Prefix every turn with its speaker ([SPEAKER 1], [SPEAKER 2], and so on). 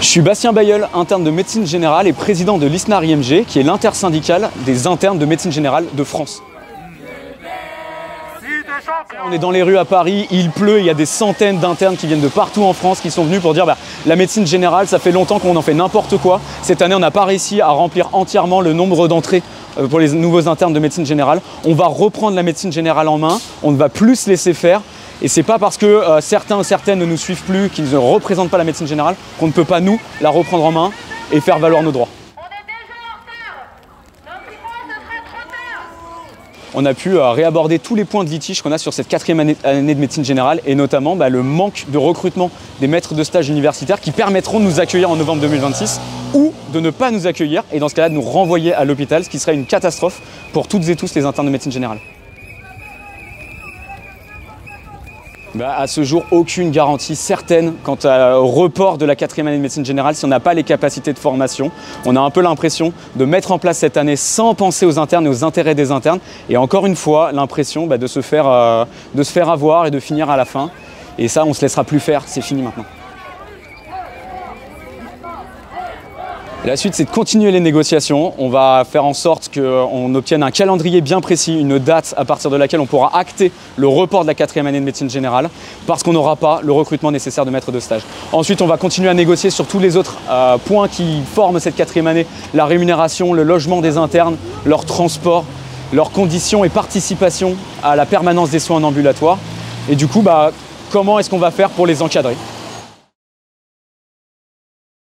[SPEAKER 1] Je suis Bastien Bailleul, interne de médecine générale et président de l'ISNAR-IMG, qui est l'intersyndicale des internes de médecine générale de France. On est dans les rues à Paris, il pleut, il y a des centaines d'internes qui viennent de partout en France qui sont venus pour dire la médecine générale, ça fait longtemps qu'on en fait n'importe quoi. Cette année, on n'a pas réussi à remplir entièrement le nombre d'entrées pour les nouveaux internes de médecine générale. On va reprendre la médecine générale en main, on ne va plus se laisser faire. Et c'est pas parce que certains ou certaines ne nous suivent plus, qui ne représentent pas la médecine générale, qu'on ne peut pas, nous, la reprendre en main et faire valoir nos droits.
[SPEAKER 2] On est déjà en retard. Donc il faut ce serait trop tard.
[SPEAKER 1] On a pu réaborder tous les points de litige qu'on a sur cette 4e année de médecine générale et notamment le manque de recrutement des maîtres de stage universitaires qui permettront de nous accueillir en novembre 2026 ou de ne pas nous accueillir et dans ce cas-là de nous renvoyer à l'hôpital, ce qui serait une catastrophe pour toutes et tous les internes de médecine générale. À ce jour, aucune garantie certaine quant au report de la 4e année de médecine générale si on n'a pas les capacités de formation. On a un peu l'impression de mettre en place cette année sans penser aux internes et aux intérêts des internes. Et encore une fois, l'impression de se faire avoir et de finir à la fin. Et ça, on ne se laissera plus faire, c'est fini maintenant. Et la suite, c'est de continuer les négociations. On va faire en sorte qu'on obtienne un calendrier bien précis, une date à partir de laquelle on pourra acter le report de la 4e année de médecine générale parce qu'on n'aura pas le recrutement nécessaire de maîtres de stage. Ensuite, on va continuer à négocier sur tous les autres points qui forment cette 4e année, la rémunération, le logement des internes, leur transport, leurs conditions et participation à la permanence des soins en ambulatoire. Et du coup, comment est-ce qu'on va faire pour les encadrer ?